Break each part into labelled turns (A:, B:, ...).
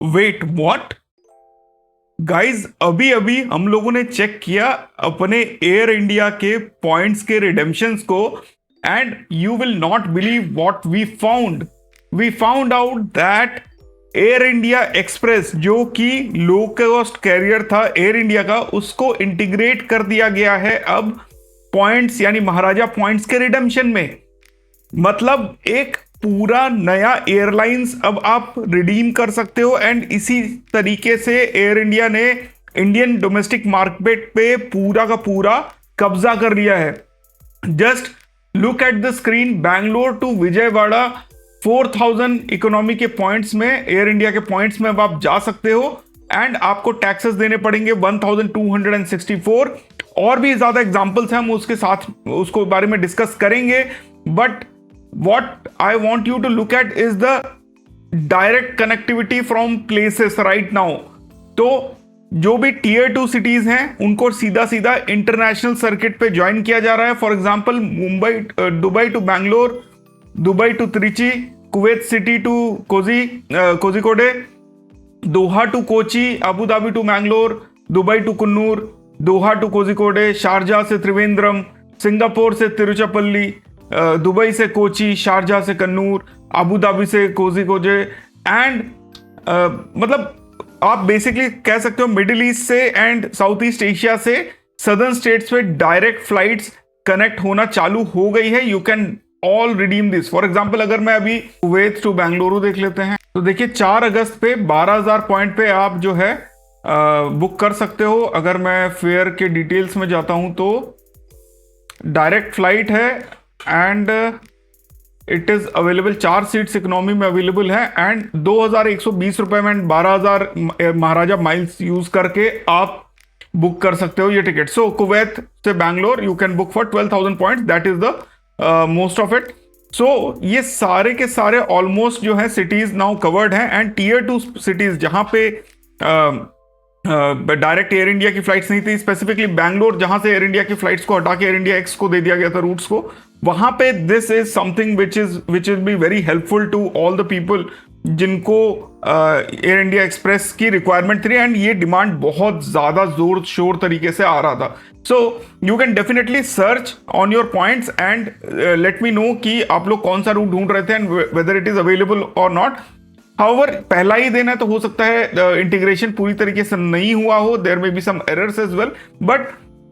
A: Wait what guys, अभी अभी हम लोगों ने चेक किया अपने एयर इंडिया के पॉइंट्स के रिडेम्पशंस को, and you will not believe what we found out that Air India Express, जो कि लो कॉस्ट कैरियर था एयर इंडिया का, उसको इंटीग्रेट कर दिया गया है अब पॉइंट्स यानी महाराजा पॉइंट्स के रिडेम्पशन में। मतलब एक पूरा नया एयरलाइंस अब आप रिडीम कर सकते हो, एंड इसी तरीके से एयर इंडिया ने इंडियन डोमेस्टिक मार्केट पे पूरा का पूरा कब्जा कर लिया है। Just look at the screen, Bangalore to Vijayawada 4000 economy के पॉइंट्स में, एयर इंडिया के पॉइंट्स में अब आप जा सकते हो, एंड आपको टैक्सेस देने पड़ेंगे 1264। और भी ज्यादा एग्जांपल्स हैं, हम उसके साथ उसको बारे में डिस्कस करेंगे। But what I want you to look at is the direct connectivity from places right now। तो जो भी टीयर 2 सिटीज हैं उनको सीधा सीधा इंटरनेशनल सर्किट पे ज्वाइन किया जा रहा है। For example Dubai to Bangalore, Dubai to Trichy, Kuwait City to Kozhikode, Doha to Kochi, Abu Dhabi to Mangalore, Dubai to Coonoor, Doha to Kozhikode, Sharjah से त्रिवेंद्रम, सिंगापुर से तिरुचिरापल्ली, दुबई से कोची, शारजा से कन्नूर, अबू धाबी से कोझिकोडे, एंड मतलब आप बेसिकली कह सकते हो मिडिल ईस्ट से एंड साउथ ईस्ट एशिया से सदर्न स्टेट्स पे डायरेक्ट फ्लाइट्स कनेक्ट होना चालू हो गई है। You can all redeem this. For example अगर मैं अभी कुवैत टू बेंगलुरु देख लेते हैं, तो देखिए 4 अगस्त पे 12,000 पॉइंट पे आप जो है बुक कर सकते हो। अगर मैं फेयर के डिटेल्स में जाता हूं तो डायरेक्ट फ्लाइट है, and it is available, 4 seats economy में अवेलेबल है, एंड 2120 रुपए में 12,000 महाराजा माइल्स यूज करके आप बुक कर सकते हो ये टिकट। सो कुवैत से Bangalore you can book for 12,000 points, that is the most of it. So ये सारे के सारे ऑलमोस्ट जो है सिटीज नाउ कवर्ड हैं, एंड टीयर 2 सिटीज जहां पे डायरेक्ट एयर इंडिया की फ्लाइट्स नहीं थी, स्पेसिफिकली बैंगलोर जहां से एयर इंडिया की फ्लाइट्स को हटा के एयर इंडिया एक्स को दे दिया गया था रूट्स को, वहां पे this is something which is be very helpful to all the people जिनको एयर इंडिया एक्सप्रेस की रिक्वायरमेंट थी, एंड ये डिमांड बहुत ज्यादा जोर शोर तरीके से आ रहा था। So you can definitely search on your points and let me know कि आप लोग कौन सा रूट ढूंढ रहे थे and whether it is available और नॉट। हाउएवर पहला ही दिन है तो हो सकता है इंटीग्रेशन पूरी तरीके से नहीं हुआ हो, there may be some errors as well, but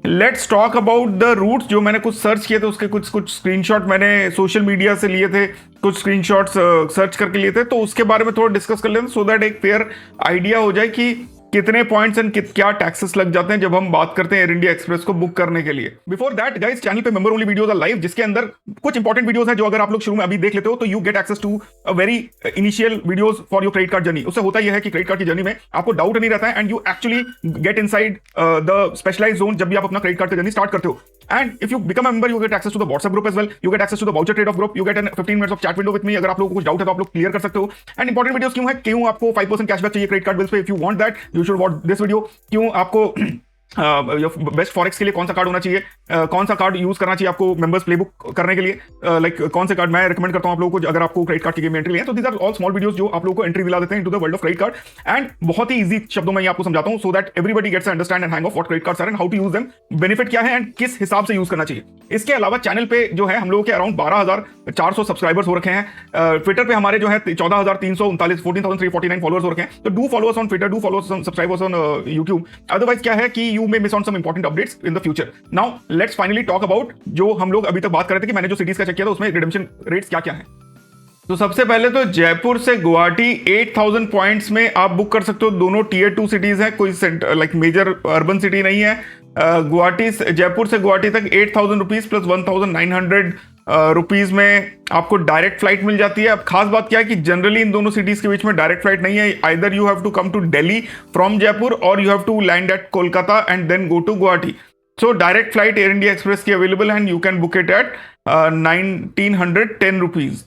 A: let's talk about the routes. जो मैंने कुछ सर्च किए थे उसके कुछ स्क्रीनशॉट मैंने सोशल मीडिया से लिए थे, कुछ स्क्रीनशॉट्स सर्च करके लिए थे, तो उसके बारे में थोड़ा डिस्कस कर लेते हैं, सो दैट एक फेयर आइडिया हो जाए कि कितने पॉइंट्स एंड क्या टैक्सेस लग जाते हैं जब हम बात करते हैं एयर इंडिया एक्सप्रेस को बुक करने के लिए। बिफोर दैट गाइस, चैनल पे member only videos are live, जिसके अंदर कुछ इंपॉर्टेंट वीडियोस हैं जो अगर आप लोग शुरू में अभी देख लेते हो तो you get access to a very initial videos for your credit card journey. उससे होता यह है कि क्रेडिट कार्ड की जर्नी में आपको डाउट नहीं रहता है, and you actually get inside the specialised zone जब भी आप अपना क्रेडिट कार्ड की जर्नी स्टार्ट करते हो। And if you become a member, you get access to the WhatsApp group as well. You get access to the voucher trade-off group. You get a 15 minutes of chat window with me. अगर आप लोगों को कुछ doubt है तो आप लोग clear कर सकते हो। एंड इंपॉर्टेंट वीडियोस क्यों है, क्यों आपको 5% कैशबैक चाहिए क्रेडिट कार्ड बिल्स पे, if you want that you should watch this video. क्यों आपको बेस्ट फॉरेक्स के लिए कौन सा कार्ड होना चाहिए, कौन सा कार्ड यूज करना चाहिए आपको मेंबर्स प्लेबुक करने के लिए, लाइक कौन से कार्ड मैं रिकमेंड करता हूं आप लोगों को अगर आपको क्रेडिट कार्ड की गेम में एंट्री लेनी है। तो these are all small videos जो आप लोगों को एंट्री दिला देते हैं into the world of credit card, and बहुत ही इजी शब्दों में आपको समझाता हूं, so that everybody gets understand and hang of what credit cards are and how to use them, benefit क्या है एंड किस हिसाब से यूज करना चाहिए। इसके अलावा चैनल पे जो है हम लोगों के अराउंड 12,400 सब्सक्राइबर्स हो रखे हैं। ट्विटर पे हमारे जो है 14,339 14,349 फॉलोअर्स हो रखे हैं। तो do follow us on Twitter, do follow subscribers on YouTube. Otherwise क्या है कि you may miss on some important updates in the future. Now let's finally talk about जो हम लोग अभी तक बात कर रहे थे कि मैंने जो सिटीज का चेक किया था उसमें रिडेम्पशन रेट्स क्या क्या है। तो सबसे पहले तो जयपुर से गुवाहाटी 8,000 पॉइंट्स में आप बुक कर सकते हो। दोनों टीयर 2 सिटीज हैं, कोई लाइक मेजर अर्बन सिटी नहीं है। जयपुर से गुवाहाटी तक 8,000 रुपीज प्लस 1,900 रुपीज में आपको डायरेक्ट फ्लाइट मिल जाती है। अब खास बात क्या है कि जनरली इन दोनों सिटीज के बीच में डायरेक्ट फ्लाइट नहीं है। Either you have to come to Delhi from Jaipur और you have to land at Kolkata and then go to Guwahati. So direct flight Air India express की अवेलेबल है and you can book it at 1,910 rupees.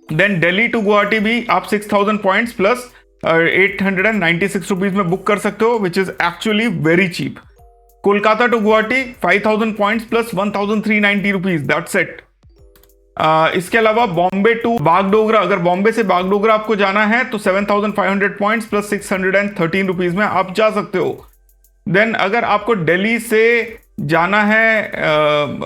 A: Then Delhi to Guwahati भी आप 6,000 points plus 896 rupees में बुक कर सकते हो, which is actually very cheap. Kolkata to Guwahati 5,000 points plus 1,390 rupees, that's it. इसके अलावा बॉम्बे टू बागडोगरा, अगर बॉम्बे से बागडोगरा आपको जाना है तो 7,500 पॉइंट्स प्लस 613 रुपीज में आप जा सकते हो। देन अगर आपको दिल्ली से जाना है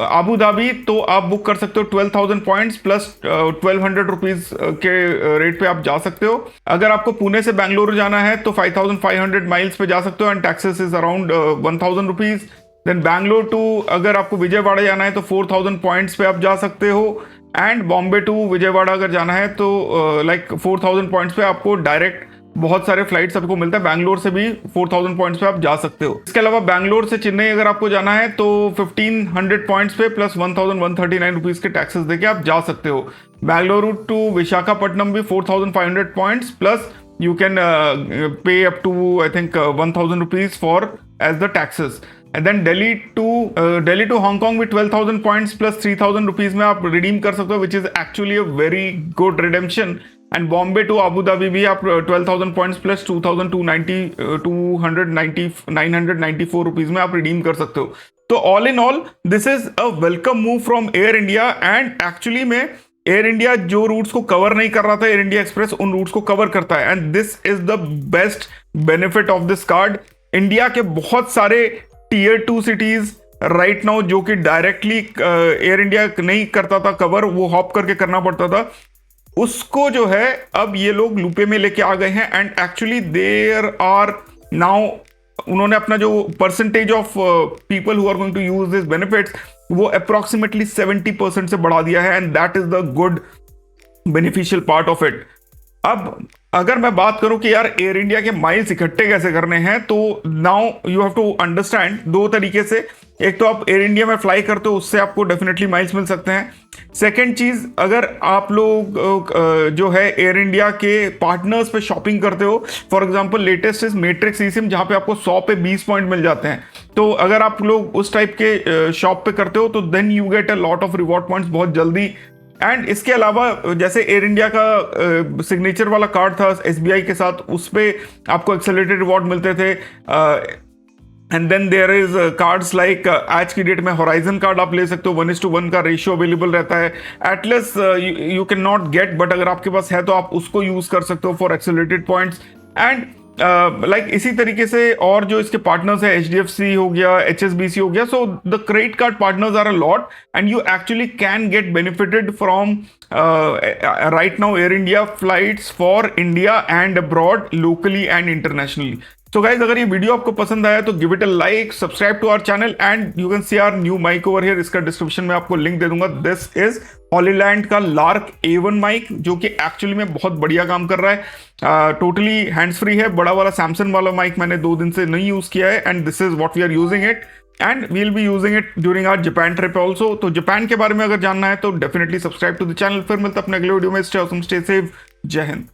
A: आबू धाबी तो आप बुक कर सकते हो 12,000 पॉइंट्स प्लस 1,200 रुपीज के रेट पे आप जा सकते हो। अगर आपको पुणे से बेंगलुरु जाना है तो 5,500 माइल्स पे जा सकते हो and taxes is around 1,000 rupees. Then Bangalore to अगर आपको विजयवाड़ा जाना है तो 4,000 पॉइंट्स पे आप जा सकते हो एंड बॉम्बे टू विजयवाड़ा अगर जाना है तो 4,000 पॉइंट्स पे आपको डायरेक्ट बहुत सारे फ्लाइट्स आपको मिलता है। बैंगलोर से भी 4,000 पॉइंट्स पे आप जा सकते हो। इसके अलावा बैंगलोर से चेन्नई अगर आपको जाना है तो 1,500 पॉइंट्स पे प्लस 1,139 रुपीज के टैक्सेस देके आप जा सकते हो। बैंगलोर टू विशाखापट्टनम भी 4,500 points plus you can pay up to I think 1,000 rupees for as the taxes. And then Delhi to Hong Kong भी 12,000 पॉइंट्स प्लस 3,000 रुपीज में आप रिडीम कर सकते हो, which is actually a very good redemption. And Bombay to Abu Dhabi भी आप 12,000 points plus 2,994 rupees में आप रिडीम कर सकते हो। तो all in all this is a welcome move from air India and actually में एयर इंडिया जो रूट्स को कवर नहीं कर रहा था, एयर इंडिया एक्सप्रेस उन रूट्स को कवर करता है and this is the best benefit of this card. India के बहुत सारे टीयर 2 सिटीज राइट नाउ जो कि डायरेक्टली एयर इंडिया नहीं करता था कवर, वो हॉप करके करना पड़ता था, उसको जो है अब ये लोग लूपे में लेके आ गए हैं and actually there are now उन्होंने अपना जो percentage of people who are going to use this benefits वो अप्रोक्सीमेटली 70% से बढ़ा दिया है and that is the good beneficial part of it. अब अगर मैं बात करूं कि यार एयर इंडिया के माइल्स इकट्ठे कैसे करने हैं, तो now you have to understand दो तरीके से। एक तो आप एयर इंडिया में फ्लाई करते हो, उससे आपको डेफिनेटली माइल्स मिल सकते हैं। सेकंड चीज, अगर आप लोग जो है एयर इंडिया के पार्टनर्स पे शॉपिंग करते हो, for example latest is matrix E SIM जहां पे आपको 100 पे 20 पॉइंट मिल जाते हैं, तो अगर आप लोग उस टाइप के शॉप पे करते हो तो then you get a lot of reward points बहुत जल्दी। एंड इसके अलावा जैसे एयर इंडिया का सिग्नेचर वाला कार्ड था एसबीआई के साथ, उस पे आपको एक्सेलरेटेड रिवॉर्ड मिलते थे। And then there is cards like आज की डेट में होराइजन कार्ड आप ले सकते हो, 1:1 का रेशियो अवेलेबल रहता है। Atlas you can not gate, but अगर आपके पास है तो आप उसको यूज कर सकते हो for accelerated points. And like इसी तरीके से और जो इसके पार्टनर्स है, HDFC हो गया, HSBC हो गया, so the credit card partners are a lot and you actually can get benefited from right now Air India flights for India and abroad, locally and internationally. So guys, अगर ये video आपको पसंद आया तो give it a like, subscribe to our channel and you can see our new mic over here. इसका description में आपको link दे दूंगा। दिस इज हॉलीलैंड का लार्क A1 माइक जो कि एक्चुअली में बहुत बढ़िया काम कर रहा है। टोटली हैंड्स फ्री है। बड़ा वाला सैमसंग वाला माइक मैंने 2 दिन से नहीं यूज किया है and this is what we are using it and we will be using it during our Japan trip also. तो जापान के बारे में अगर जानना है तो definitely subscribe to the channel. फिर मिलते हैं अपने अगले वीडियो में। स्टे ऑसम, स्टे सेफ, जय हिंद।